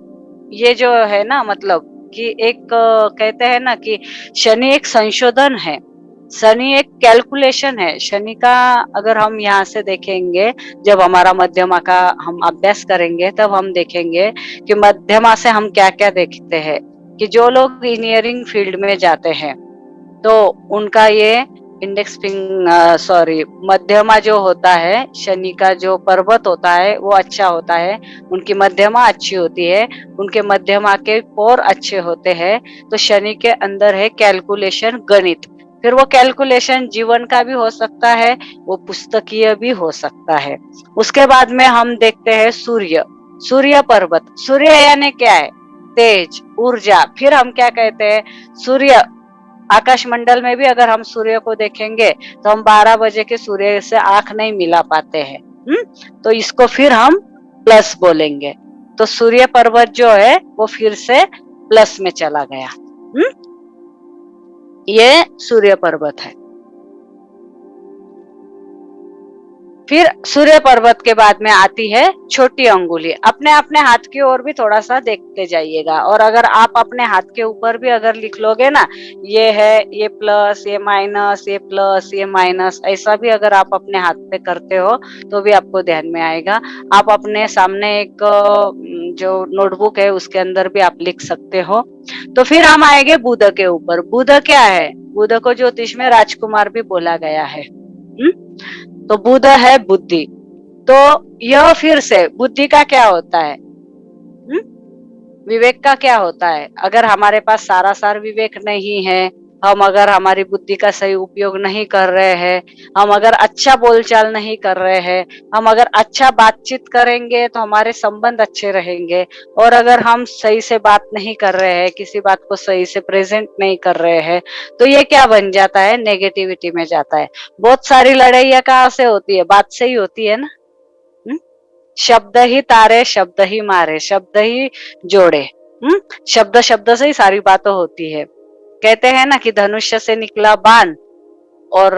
ये जो है ना, मतलब कि एक कहते हैं ना कि शनि एक संशोधन है, शनि एक कैलकुलेशन है। शनि का अगर हम यहाँ से देखेंगे, जब हमारा मध्यमा का हम अभ्यास करेंगे, तब हम देखेंगे कि मध्यमा से हम क्या क्या देखते हैं। कि जो लोग इंजीनियरिंग फील्ड में जाते हैं, तो उनका ये इंडेक्स मध्यमा जो होता है, शनि का जो पर्वत होता है, वो अच्छा होता है। उनकी मध्यमा अच्छी होती है, उनके मध्यमा के पोर अच्छे होते हैं। तो शनि के अंदर है कैलकुलेशन, गणित। फिर वो कैलकुलेशन जीवन का भी हो सकता है, वो पुस्तकीय भी हो सकता है। उसके बाद में हम देखते हैं सूर्य पर्वत। सूर्य यानी क्या है? तेज, ऊर्जा। फिर हम क्या कहते हैं? सूर्य आकाश मंडल में भी अगर हम सूर्य को देखेंगे तो हम 12 बजे के सूर्य से आंख नहीं मिला पाते हैं। तो इसको फिर हम प्लस बोलेंगे। तो सूर्य पर्वत जो है वो फिर से प्लस में चला गया। ये सूर्य पर्वत है। फिर सूर्य पर्वत के बाद में आती है छोटी अंगुली। अपने अपने हाथ की ओर भी थोड़ा सा देखते जाइएगा। और अगर आप अपने हाथ के ऊपर भी अगर लिख लोगे ना, ये है, ये प्लस, ये माइनस, ये प्लस, ये माइनस, ऐसा भी अगर आप अपने हाथ पे करते हो तो भी आपको ध्यान में आएगा। आप अपने सामने एक जो नोटबुक है उसके अंदर भी आप लिख सकते हो। तो फिर हम आएंगे बुध के ऊपर। बुध क्या है? बुध को ज्योतिष में राजकुमार भी बोला गया है। तो बुध है बुद्धि। तो यह फिर से बुद्धि का क्या होता है? विवेक का क्या होता है? अगर हमारे पास सारासार विवेक नहीं है, हम अगर हमारी बुद्धि का सही उपयोग नहीं कर रहे हैं, हम अगर अच्छा बोलचाल नहीं कर रहे हैं, हम अगर अच्छा बातचीत करेंगे तो हमारे संबंध अच्छे रहेंगे। और अगर हम सही से बात नहीं कर रहे हैं, किसी बात को सही से प्रेजेंट नहीं कर रहे हैं, तो ये क्या बन जाता है? नेगेटिविटी में जाता है। बहुत सारी लड़ाइयाँ कहाँ से होती है? बात से ही होती है ना। शब्द ही तारे, शब्द ही मारे, शब्द ही जोड़े। शब्द शब्द से ही सारी बातें होती है। कहते हैं ना कि धनुष्य से निकला बाण और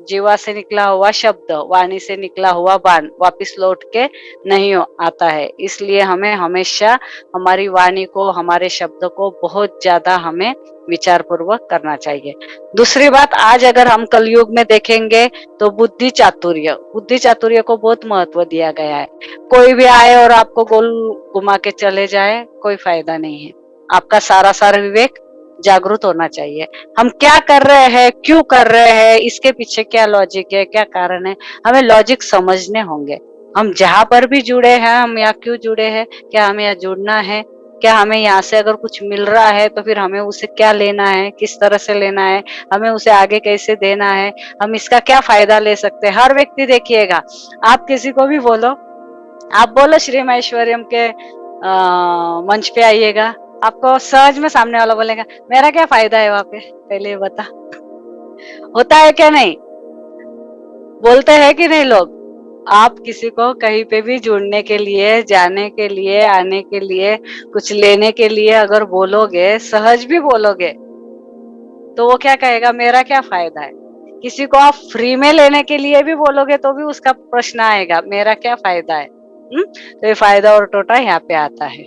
जीवा से निकला हुआ शब्द, वाणी से निकला हुआ बाण वापिस लौट के नहीं आता है। इसलिए हमें हमेशा हमारी वाणी को, हमारे शब्द को बहुत ज्यादा हमें विचार पूर्वक करना चाहिए। दूसरी बात, आज अगर हम कलयुग में देखेंगे तो बुद्धि चातुर्य को बहुत महत्व दिया गया है। कोई भी आए और आपको गोल घुमा के चले जाए, कोई फायदा नहीं है। आपका सारा विवेक जागरूक होना चाहिए। हम क्या कर रहे हैं, क्यों कर रहे हैं, इसके पीछे क्या लॉजिक है, क्या कारण है, हमें लॉजिक समझने होंगे। हम जहां पर भी जुड़े हैं, हम यहाँ क्यों जुड़े हैं, क्या हमें यहाँ जुड़ना है, क्या हमें यहाँ से अगर कुछ मिल रहा है तो फिर हमें उसे क्या लेना है, किस तरह से लेना है, हमें उसे आगे कैसे देना है, हम इसका क्या फायदा ले सकते हैं। हर व्यक्ति देखिएगा, आप किसी को भी बोलो, आप बोलो श्री महेश्वरम के मंच पे आइएगा, आपको सहज में सामने वाला बोलेगा मेरा क्या फायदा है वहां पे, पहले ये बता। होता है क्या नहीं, बोलते हैं कि नहीं लोग। आप किसी को कहीं पे भी जुड़ने के लिए, जाने के लिए, आने के लिए, कुछ लेने के लिए अगर बोलोगे, सहज भी बोलोगे, तो वो क्या कहेगा, मेरा क्या फायदा है। किसी को आप फ्री में लेने के लिए भी बोलोगे तो भी उसका प्रश्न आएगा, मेरा क्या फायदा है। तो ये फायदा और टोटा यहाँ पे आता है।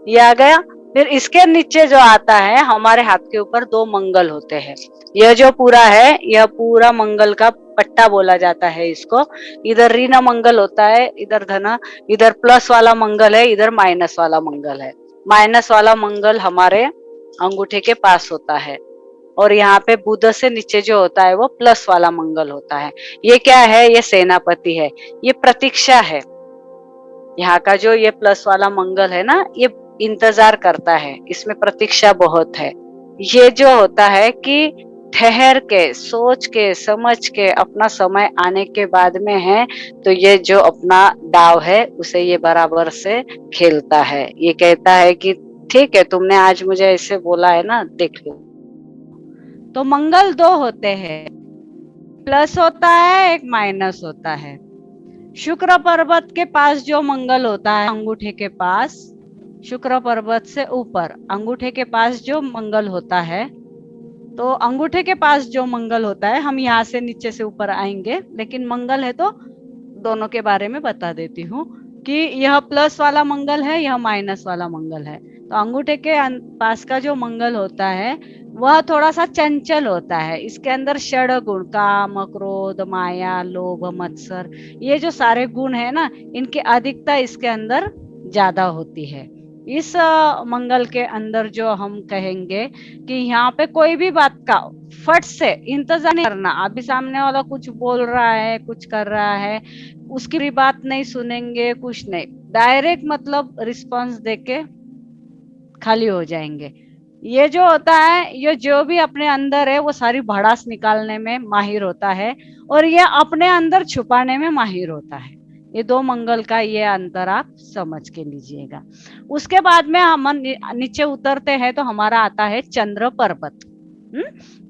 ये आ गया। फिर इसके नीचे जो आता है, हमारे हाथ के ऊपर 2 मंगल होते हैं। यह जो पूरा है, यह पूरा मंगल का पट्टा बोला जाता है इसको। इधर ऋण मंगल होता है, इधर धन, इधर प्लस वाला मंगल है, इधर माइनस वाला मंगल है। माइनस वाला मंगल हमारे अंगूठे के पास होता है, और यहाँ पे बुध से नीचे जो होता है वो प्लस वाला मंगल होता है। ये क्या है, ये सेनापति है, ये प्रतीक्षा है। यहाँ का जो ये प्लस वाला मंगल है ना, ये इंतजार करता है, इसमें प्रतीक्षा बहुत है। ये जो होता है कि ठहर के, सोच के, समझ के, अपना समय आने के बाद में है, तो ये जो अपना दाव है उसे ये बराबर से खेलता है। ये कहता है कि ठीक है, तुमने आज मुझे ऐसे बोला है ना, देख लो। तो मंगल 2 होते हैं, प्लस होता है, एक माइनस होता है। शुक्र पर्वत के पास जो मंगल होता है, अंगूठे के पास, शुक्र पर्वत से ऊपर अंगूठे के पास जो मंगल होता है, तो अंगूठे के पास जो मंगल होता है, हम यहाँ से नीचे से ऊपर आएंगे, लेकिन मंगल है तो दोनों के बारे में बता देती हूँ कि यह प्लस वाला मंगल है, यह माइनस वाला मंगल है। तो अंगूठे के पास का जो मंगल होता है वह थोड़ा सा चंचल होता है। इसके अंदर षड गुण, काम, क्रोध, माया, लोभ, मत्सर, ये जो सारे गुण है ना, इनकी अधिकता इसके अंदर ज्यादा होती है। इस मंगल के अंदर जो हम कहेंगे कि यहाँ पे कोई भी बात का फट से इंतजार नहीं करना। अभी सामने वाला कुछ बोल रहा है, कुछ कर रहा है, उसकी भी बात नहीं सुनेंगे, कुछ नहीं, डायरेक्ट मतलब रिस्पांस देके खाली हो जाएंगे। ये जो होता है, ये जो भी अपने अंदर है वो सारी भड़ास निकालने में माहिर होता है, और ये अपने अंदर छुपाने में माहिर होता है। ये 2 मंगल का ये अंतर आप समझ के लीजिएगा। उसके बाद में हम नीचे उतरते हैं तो हमारा आता है चंद्र पर्वत।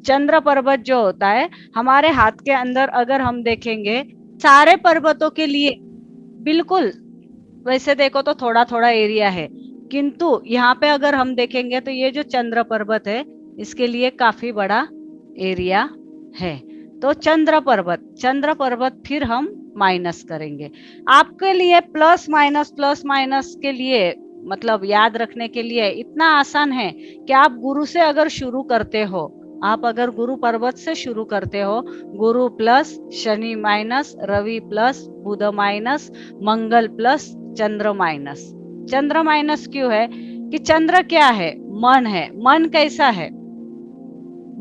चंद्र पर्वत जो होता है हमारे हाथ के अंदर, अगर हम देखेंगे सारे पर्वतों के लिए बिल्कुल वैसे देखो तो थोड़ा थोड़ा एरिया है, किंतु यहाँ पे अगर हम देखेंगे तो ये जो चंद्र पर्वत है इसके लिए काफी बड़ा एरिया है। तो चंद्र पर्वत फिर हम माइनस करेंगे। आपके लिए प्लस माइनस के लिए मतलब याद रखने के लिए इतना आसान है कि आप गुरु से अगर शुरू करते हो, आप अगर गुरु पर्वत से शुरू करते हो, Guru plus Shani minus, Ravi plus Budh minus, Mangal plus Chandra minus. Chandra minus क्यों है कि चंद्र क्या है, मन है। मन कैसा है,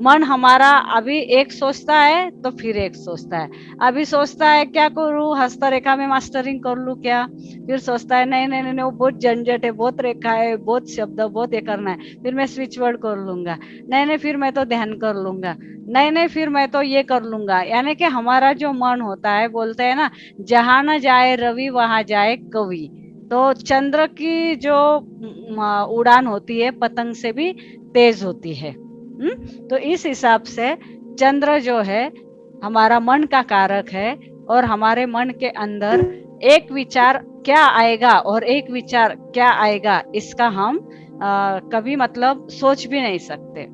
मन हमारा अभी एक सोचता है तो फिर एक सोचता है। अभी सोचता है क्या करूं, हस्तरेखा में मास्टरिंग कर लूं क्या, फिर सोचता है नहीं नहीं नहीं वो बहुत झंझट है, बहुत रेखा है, बहुत शब्द, बहुत ये करना है, फिर मैं स्विच वर्ड कर लूंगा, नहीं नहीं फिर मैं तो ध्यान कर लूंगा, नहीं नहीं फिर मैं तो ये कर लूंगा। यानी कि हमारा जो मन होता है, बोलते हैं ना जहां न जाए रवि वहां जाए कवि। तो चंद्र की जो उड़ान होती है पतंग से भी तेज होती है। तो इस हिसाब से चंद्र जो है हमारा मन का कारक है, और हमारे मन के अंदर एक विचार क्या आएगा और एक विचार क्या आएगा, इसका हम कभी मतलब सोच भी नहीं सकते।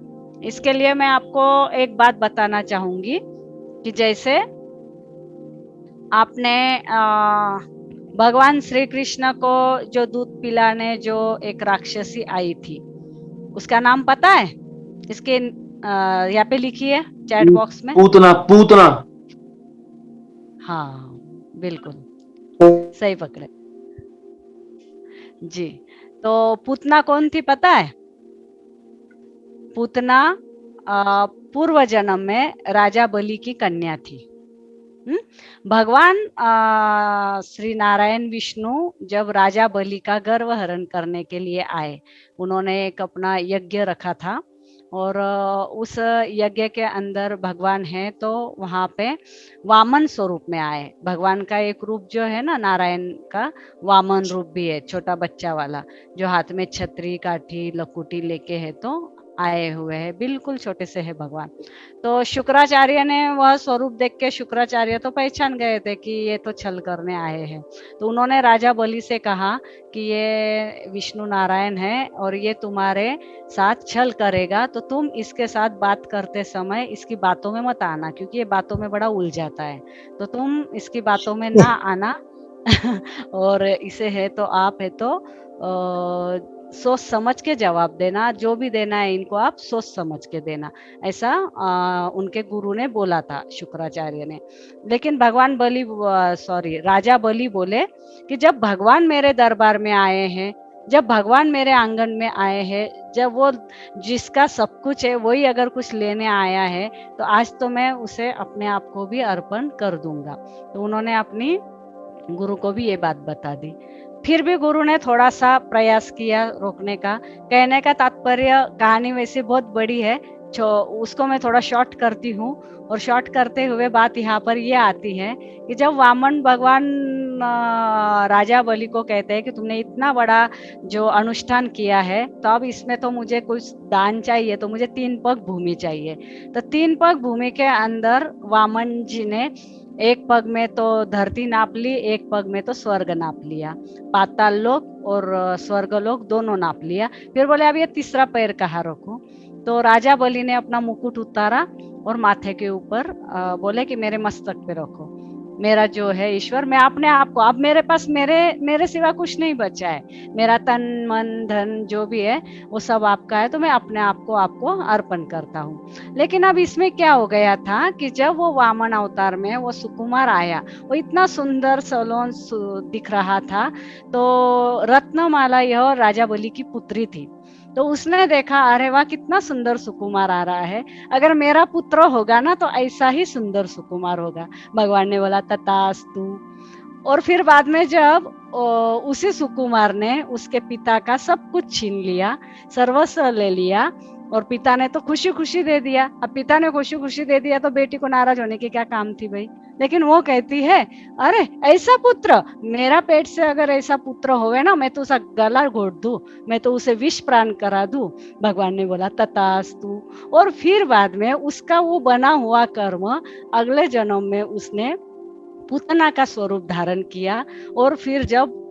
इसके लिए मैं आपको एक बात बताना चाहूंगी कि जैसे आपने भगवान श्री कृष्ण को जो दूध पिलाने जो एक राक्षसी आई थी, उसका नाम पता है? इसके यहाँ पे लिखिए चैट बॉक्स में। पूतना। पूतना। हाँ बिल्कुल सही पकड़े जी। तो पूतना कौन थी पता है? पूतना पूर्व जन्म में राजा बलि की कन्या थी। भगवान श्री नारायण विष्णु जब राजा बलि का गर्व हरण करने के लिए आए, उन्होंने एक अपना यज्ञ रखा था और उस यज्ञ के अंदर भगवान है तो वहां पे वामन स्वरूप में आए। भगवान का एक रूप जो है ना नारायण का, वामन रूप भी है, छोटा बच्चा वाला जो हाथ में छतरी काठी लकुटी लेके है तो आए हुए हैं, बिल्कुल छोटे से है भगवान। तो शुक्राचार्य ने वह स्वरूप देख के शुक्राचार्य तो पहचान गए थे कि ये तो छल करने आए हैं। तो उन्होंने राजा बलि से कहा कि ये विष्णु नारायण है और ये तुम्हारे साथ छल करेगा, तो तुम इसके साथ बात करते समय इसकी बातों में मत आना, क्योंकि ये बातों में बड़ा उलझाता है, तो तुम इसकी बातों में ना आना। और इसे है तो आप है तो सोच समझ के जवाब देना, जो भी देना है इनको आप सोच समझ के देना, ऐसा उनके गुरु ने बोला था शुक्राचार्य ने। लेकिन भगवान बलि राजा बलि बोले कि जब भगवान मेरे दरबार में आए हैं, जब भगवान मेरे आंगन में आए हैं, जब वो जिसका सब कुछ है वही अगर कुछ लेने आया है तो आज तो मैं उसे अपने आप को भी अर्पण कर दूंगा। तो उन्होंने अपनी गुरु को भी ये बात बता दी। फिर भी गुरु ने थोड़ा सा प्रयास किया रोकने का। कहने का तात्पर्य, कहानी वैसे बहुत बड़ी है, उसको मैं थोड़ा शॉर्ट करती हूँ। और शॉर्ट करते हुए बात यहाँ पर ये आती है कि जब वामन भगवान राजा बलि को कहते हैं कि तुमने इतना बड़ा जो अनुष्ठान किया है तो अब इसमें तो मुझे कुछ दान चाहिए, तो मुझे 3 पग भूमि चाहिए। तो 3 पग भूमि के अंदर वामन जी ने एक पग में तो धरती नाप ली, एक पग में तो स्वर्ग नाप लिया, पाताल लोक और स्वर्ग लोक दोनों नाप लिया। फिर बोले अब ये तीसरा पैर कहाँ रखूं? तो राजा बलि ने अपना मुकुट उतारा और माथे के ऊपर बोले कि मेरे मस्तक पे रखो, मेरा जो है ईश्वर, मैं अपने आप को, अब मेरे पास मेरे सिवा कुछ नहीं बचा है, मेरा तन मन धन जो भी है वो सब आपका है, तो मैं अपने आप को आपको अर्पण करता हूँ। लेकिन अब इसमें क्या हो गया था कि जब वो वामन अवतार में वो सुकुमार आया, वो इतना सुंदर सलोन दिख रहा था, तो रत्नमाला यह राजा बलि की पुत्री थी। तो उसने देखा, अरे वाह कितना सुंदर सुकुमार आ रहा है, अगर मेरा पुत्र होगा ना तो ऐसा ही सुंदर सुकुमार होगा। भगवान ने बोला तथास्तु। और फिर बाद में जब उसी सुकुमार ने उसके पिता का सब कुछ छीन लिया, सर्वस्व ले लिया, और पिता ने तो खुशी खुशी दे दिया। अब पिता ने खुशी खुशी दे दिया तो बेटी को नाराज होने की क्या काम थी भाई? लेकिन वो कहती है, अरे ऐसा पुत्र, मेरा पेट से अगर ऐसा पुत्र होवे ना, मैं तो उसका गला घोट दूं, मैं तो उसे विष प्राण करा दूं। भगवान ने बोला तथास्तु। और फिर बाद में उसका वो बना हुआ कर्म, अगले जन्म में उसने पूतना का स्वरूप धारण किया। और फिर जब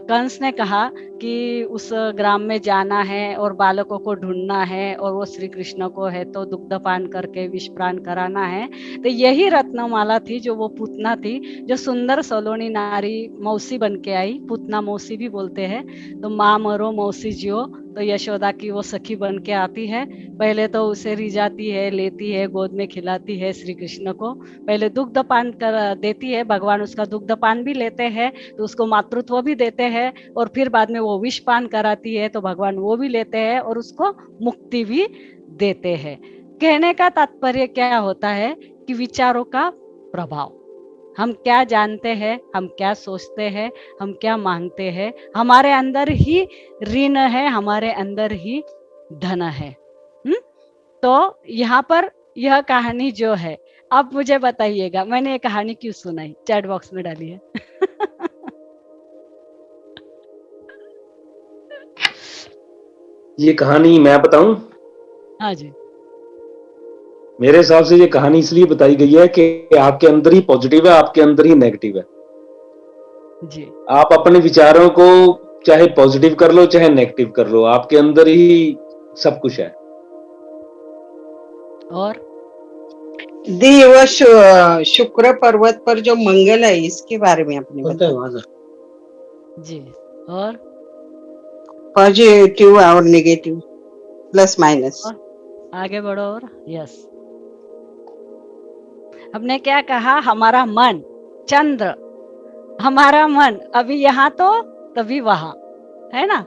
कंस ने कहा कि उस ग्राम में जाना है और बालकों को ढूंढना है और वो श्री कृष्ण को है तो दुग्धपान करके विष प्राण कराना है, तो यही रत्नमाला थी जो वो पूतना थी, जो सुंदर सलोनी नारी मौसी बन के आई, पूतना मौसी भी बोलते हैं। तो माँ मरो मौसी जियो, तो यशोदा की वो सखी बन के आती है। पहले तो उसे रिझाती है, लेती है, गोद में खिलाती है श्री कृष्ण को, पहले दुग्ध पान कर देती है, भगवान उसका दुग्ध पान भी लेते हैं तो उसको मातृत्व भी देते हैं, और फिर बाद में वो विष पान कराती है तो भगवान वो भी लेते हैं और उसको मुक्ति भी देते हैं। कहने का तात्पर्य क्या होता है कि विचारों का प्रभाव, हम क्या जानते हैं, हम क्या सोचते हैं, हम क्या मांगते हैं, हमारे अंदर ही ऋण है, हमारे अंदर ही धन है। तो यहाँ पर यह कहानी जो है, अब मुझे बताइएगा मैंने ये कहानी क्यों सुनाई, चैट बॉक्स में डालिए। ये कहानी मैं बताऊं? हाँ जी। मेरे हिसाब से ये कहानी इसलिए बताई गई है कि आपके अंदर ही पॉजिटिव है, आपके अंदर ही नेगेटिव है जी। आप अपने विचारों को चाहे पॉजिटिव कर लो चाहे नेगेटिव कर लो, आपके अंदर ही सब कुछ है। और दी वो शुक्र पर्वत पर जो मंगल है इसके बारे में आपने बताया जी। और पॉजिटिव और नेगेटिव, प्लस माइनस। आगे बढ़ो। और यस, हमने क्या कहा, हमारा मन चंद्र, हमारा मन अभी यहाँ तो तभी वहां है ना,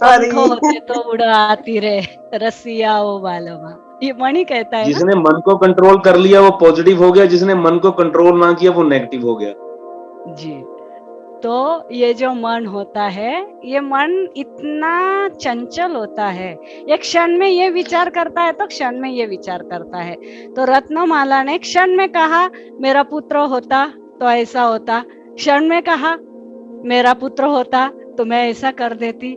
पंखों होते तो उड़ाती रे रसिया ओ बालमा। ये मन ही कहता है ना। जिसने मन को कंट्रोल कर लिया वो पॉजिटिव हो गया, जिसने मन को कंट्रोल ना किया वो नेगेटिव हो गया। जी। तो ये जो मन होता है, ये मन इतना चंचल होता है, एक क्षण में ये विचार करता है तो क्षण में ये विचार करता है। तो रत्नमाला ने क्षण में कहा मेरा पुत्र होता तो ऐसा होता, क्षण में कहा मेरा पुत्र होता तो मैं ऐसा कर देती।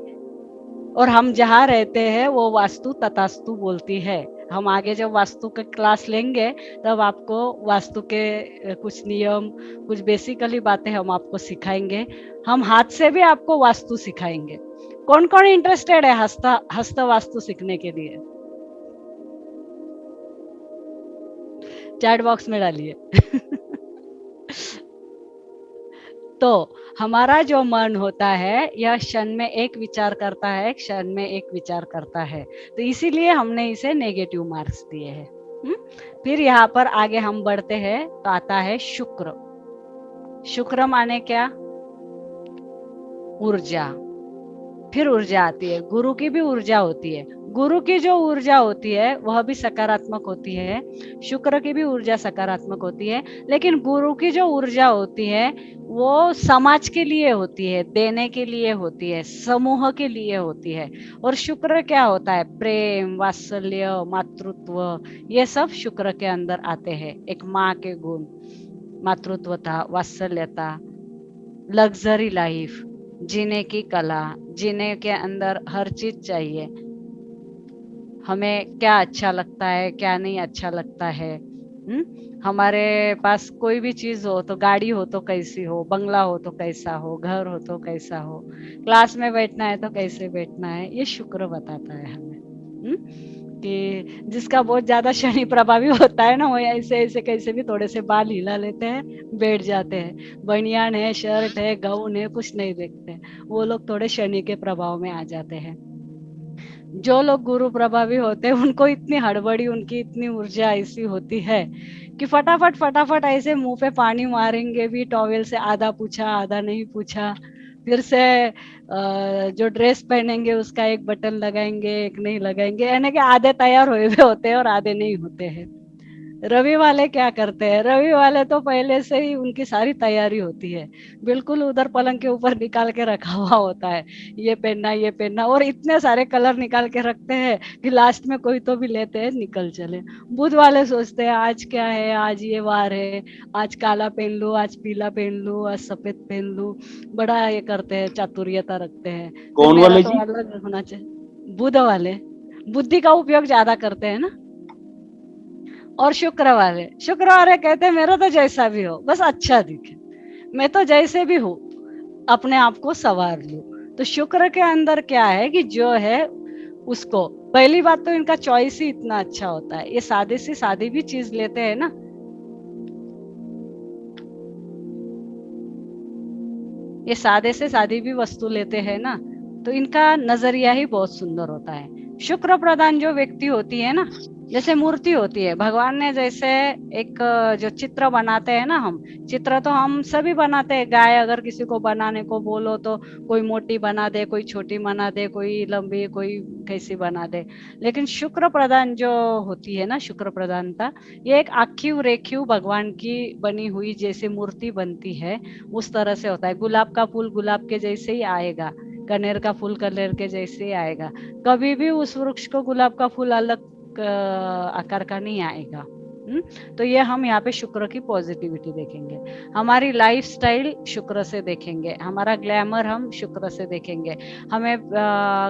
और हम जहाँ रहते हैं वो वास्तु तथास्तु बोलती है। हम आगे जब वास्तु का क्लास लेंगे तब आपको वास्तु के कुछ नियम, कुछ बेसिकली बातें हम आपको सिखाएंगे। हम हाथ से भी आपको वास्तु सिखाएंगे। कौन कौन इंटरेस्टेड है हस्त वास्तु सीखने के लिए? चैट बॉक्स में डालिए। तो हमारा जो मन होता है यह क्षण में एक विचार करता है, क्षण में एक विचार करता है, तो इसीलिए हमने इसे नेगेटिव मार्क्स दिए हैं। फिर यहाँ पर आगे हम बढ़ते हैं तो आता है शुक्र। शुक्र माने क्या? ऊर्जा। फिर ऊर्जा आती है, गुरु की भी ऊर्जा होती है। गुरु की जो ऊर्जा होती है वह भी सकारात्मक होती है, शुक्र की भी ऊर्जा सकारात्मक होती है। लेकिन गुरु की जो ऊर्जा होती है वो समाज के लिए होती है, देने के लिए होती है, समूह के लिए होती है। और शुक्र क्या होता है? प्रेम, वात्सल्य, मातृत्व, ये सब शुक्र के अंदर आते हैं। एक माँ के गुण, मातृत्वता, वात्सल्यता, लग्जरी लाइफ, जीने की कला, जीने के अंदर हर चीज चाहिए। हमें क्या अच्छा लगता है, क्या नहीं अच्छा लगता है। हमारे पास कोई भी चीज हो तो, गाड़ी हो तो कैसी हो, बंगला हो तो कैसा हो, घर हो तो कैसा हो, क्लास में बैठना है तो कैसे बैठना है, ये शुक्र बताता है हमें। कि जिसका बहुत ज्यादा शनि प्रभावी होता है ना, वो ऐसे ऐसे कैसे भी थोड़े से बाल हिला लेते हैं, बैठ जाते हैं। बनियान है, शर्ट है, गाउन है, कुछ नहीं देखते, वो लोग थोड़े शनि के प्रभाव में आ जाते हैं। जो लोग गुरु प्रभावी होते हैं उनको इतनी हड़बड़ी, उनकी इतनी ऊर्जा ऐसी होती है कि फटाफट फटाफट ऐसे मुंह पे पानी मारेंगे भी, टॉवेल से आधा पूछा आधा नहीं पूछा। फिर से जो ड्रेस पहनेंगे उसका एक बटन लगाएंगे, एक नहीं लगाएंगे, यानी कि आधे तैयार हुए हुए होते हैं और आधे नहीं होते हैं। रवि वाले क्या करते हैं? रवि वाले तो पहले से ही उनकी सारी तैयारी होती है, बिल्कुल उधर पलंग के ऊपर निकाल के रखा हुआ होता है, ये पहनना ये पहनना, और इतने सारे कलर निकाल के रखते हैं कि लास्ट में कोई तो भी लेते हैं निकल चले। बुध वाले सोचते हैं आज क्या है, आज ये वार है, आज काला पहन लूं, आज पीला पहन लूं, आज सफेद पहन लूं, बड़ा ये करते हैं, चातुर्यता रखते हैं। कौन मेरा वाले तो जी? अलग होना चाहिए। बुध वाले बुद्धि का उपयोग ज्यादा करते हैं ना। और शुक्र वाले कहते हैं मेरा तो जैसा भी हो बस अच्छा दिखे, मैं तो जैसे भी हूँ अपने आप को संवार लूं। तो शुक्र के अंदर क्या है कि जो है उसको, पहली बात तो इनका चॉइस ही इतना अच्छा होता है। ये सादे से सादी भी चीज लेते हैं ना, ये सादे से सादी भी वस्तु लेते हैं ना, तो इनका नजरिया ही बहुत सुंदर होता है। शुक्र प्रधान जो व्यक्ति होती है ना, जैसे मूर्ति होती है, भगवान ने जैसे एक जो चित्र बनाते हैं ना, हम चित्र तो हम सभी बनाते हैं। गाय अगर किसी को बनाने को बोलो तो कोई मोटी बना दे, कोई छोटी बना दे, कोई लंबी, कोई कैसी बना दे। लेकिन शुक्र प्रधान जो होती है ना, शुक्र प्रधानता, ये एक आखिव रेखिव भगवान की बनी हुई जैसे मूर्ति बनती है उस तरह से होता है। गुलाब का फूल गुलाब के जैसे ही आएगा, कनेर का फूल कनेर के जैसे ही आएगा, कभी भी उस वृक्ष को गुलाब का फूल अलग आकार का नहीं आएगा। तो ये हम यहाँ पे शुक्र की पॉजिटिविटी देखेंगे, हमारी लाइफ स्टाइल शुक्र से देखेंगे, हमारा ग्लैमर हम शुक्र से देखेंगे। हमें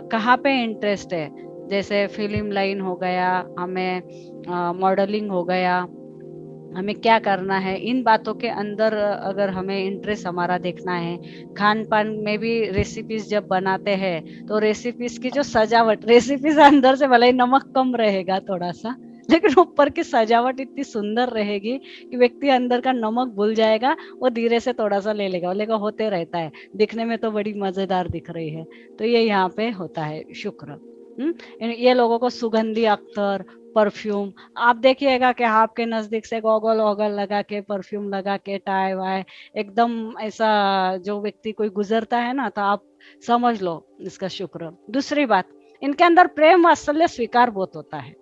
कहाँ पे इंटरेस्ट है, जैसे फिल्म लाइन हो गया, हमें मॉडलिंग हो गया, हमें क्या करना है, इन बातों के अंदर अगर हमें इंटरेस्ट हमारा देखना है। खान पान में भी रेसिपीज जब बनाते हैं तो रेसिपीज की जो सजावट, रेसिपीज अंदर से भले ही नमक कम रहेगा थोड़ा सा, लेकिन ऊपर की सजावट इतनी सुंदर रहेगी कि व्यक्ति अंदर का नमक भूल जाएगा, वो धीरे से थोड़ा सा ले लेगा, बोलेगा होते रहता है, दिखने में तो बड़ी मजेदार दिख रही है। तो ये यहाँ पे होता है शुक्र। ये लोगों को सुगंधी अख्तर, परफ्यूम, आप देखिएगा कि आपके नजदीक से गॉगल वॉगल लगा के, परफ्यूम लगा के, टाई वाई, एकदम ऐसा जो व्यक्ति कोई गुजरता है ना, तो आप समझ लो इसका शुक्र। दूसरी बात, इनके अंदर प्रेम वात्सल्य स्वीकार बहुत होता है।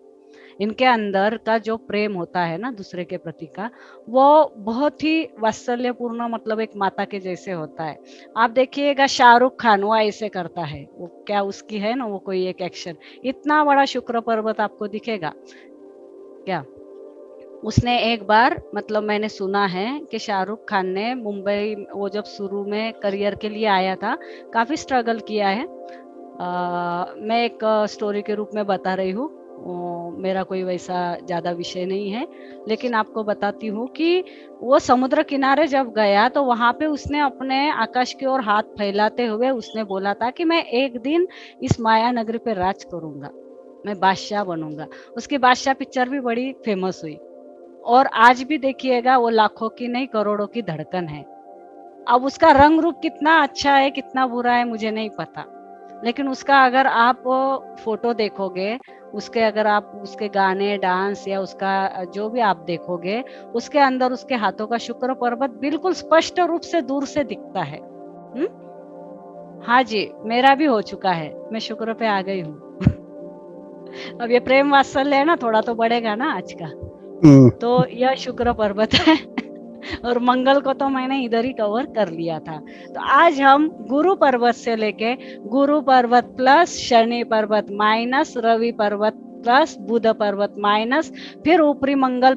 इनके अंदर का जो प्रेम होता है ना दूसरे के प्रति का, वो बहुत ही वात्सल्यपूर्ण, मतलब एक माता के जैसे होता है। आप देखिएगा शाहरुख खान वो ऐसे करता है, वो क्या उसकी है ना वो कोई एक एक्शन, इतना बड़ा शुक्र पर्वत आपको दिखेगा क्या? उसने एक बार, मतलब मैंने सुना है कि शाहरुख खान ने मुंबई, वो जब शुरू में करियर के लिए आया था, काफी स्ट्रगल किया है। मैं एक स्टोरी के रूप में बता रही हूँ, मेरा कोई वैसा ज्यादा विषय नहीं है, लेकिन आपको बताती हूँ कि वो समुद्र किनारे जब गया तो वहां पे उसने अपने आकाश की ओर हाथ फैलाते हुए उसने बोला था कि मैं एक दिन इस माया नगरी पे राज करूंगा, मैं बादशाह बनूंगा। उसकी बादशाह पिक्चर भी बड़ी फेमस हुई, और आज भी देखिएगा वो लाखों की नहीं करोड़ों की धड़कन है। अब उसका रंग रूप कितना अच्छा है कितना बुरा है मुझे नहीं पता, लेकिन उसका अगर आप फोटो देखोगे, उसके अगर आप उसके गाने, डांस या उसका जो भी आप देखोगे, उसके अंदर उसके हाथों का शुक्र पर्वत बिल्कुल स्पष्ट रूप से दूर से दिखता है। हाँ जी, मेरा भी हो चुका है, मैं शुक्र पे आ गई हूँ। अब ये प्रेम वात्सल्य है ना, थोड़ा तो बढ़ेगा ना आज का, तो यह शुक्र पर्वत है। और मंगल को तो मैंने इधर ही कवर कर लिया था। तो आज हम गुरु पर्वत से लेके गुरु पर्वत प्लस शनि पर्वत माइनस रवि पर्वत प्लस बुध पर्वत माइनस, फिर ऊपरी मंगल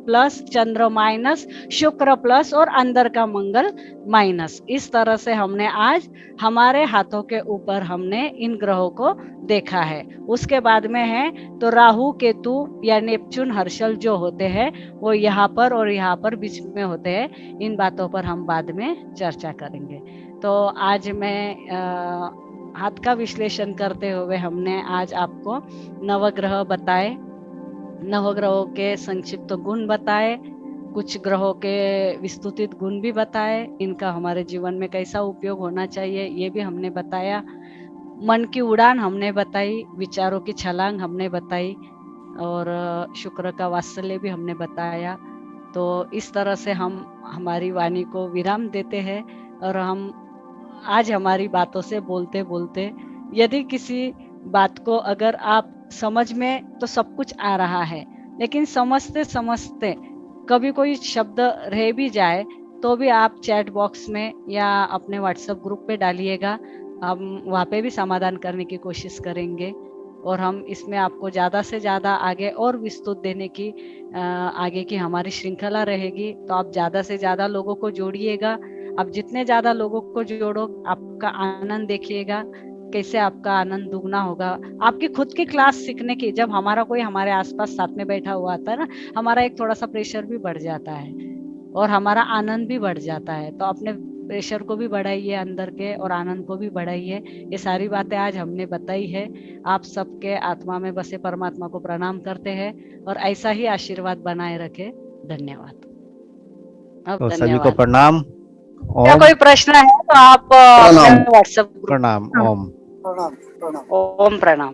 प्लस चंद्र माइनस, शुक्र प्लस और अंदर का मंगल माइनस, इस तरह से हमने आज हमारे हाथों के ऊपर हमने इन ग्रहों को देखा है। उसके बाद में है तो राहु केतु या नेपच्यून हर्षल जो होते हैं वो यहाँ पर और यहाँ पर बीच में होते हैं। इन बातों पर हम बाद में चर्चा करेंगे। तो आज मैं हाथ का विश्लेषण करते हुए हमने आज आपको नवग्रह बताए, नवग्रहों के संक्षिप्त गुण बताए, कुछ ग्रहों के विस्तृत गुण भी बताए, इनका हमारे जीवन में कैसा उपयोग होना चाहिए ये भी हमने बताया, मन की उड़ान हमने बताई, विचारों की छलांग हमने बताई, और शुक्र का वात्सल्य भी हमने बताया। तो इस तरह से हम हमारी वाणी को विराम देते हैं, और हम आज हमारी बातों से बोलते बोलते, यदि किसी बात को अगर आप समझ में तो सब कुछ आ रहा है, लेकिन समझते समझते कभी कोई शब्द रह भी जाए तो भी आप चैट बॉक्स में या अपने व्हाट्सएप ग्रुप पे डालिएगा, हम वहाँ पे भी समाधान करने की कोशिश करेंगे, और हम इसमें आपको ज़्यादा से ज़्यादा आगे और विस्तृत देने की आगे की हमारी श्रृंखला रहेगी। तो आप ज़्यादा से ज़्यादा लोगों को जोड़िएगा, आप जितने ज़्यादा लोगों को जोड़ो आपका आनंद देखिएगा कैसे आपका आनंद दुगना होगा। आपकी खुद की क्लास सीखने की, जब हमारा कोई हमारे आसपास साथ में बैठा हुआ आता है ना, हमारा एक थोड़ा सा प्रेशर भी बढ़ जाता है और हमारा आनंद भी बढ़ जाता है। तो अपने प्रेशर को भी बढ़ाइए अंदर के, और आनंद को भी बढ़ाइए। ये सारी बातें आज हमने बताई है। आप सबके आत्मा में बसे परमात्मा को प्रणाम करते हैं, और ऐसा ही आशीर्वाद बनाए रखे। धन्यवाद। अब तो सभी को धन्यवाद। प्रणाम। क्या ओम कोई प्रश्न है तो आप अपने प्रणाम। WhatsApp group. प्रणाम। ओम ओम प्रणाम।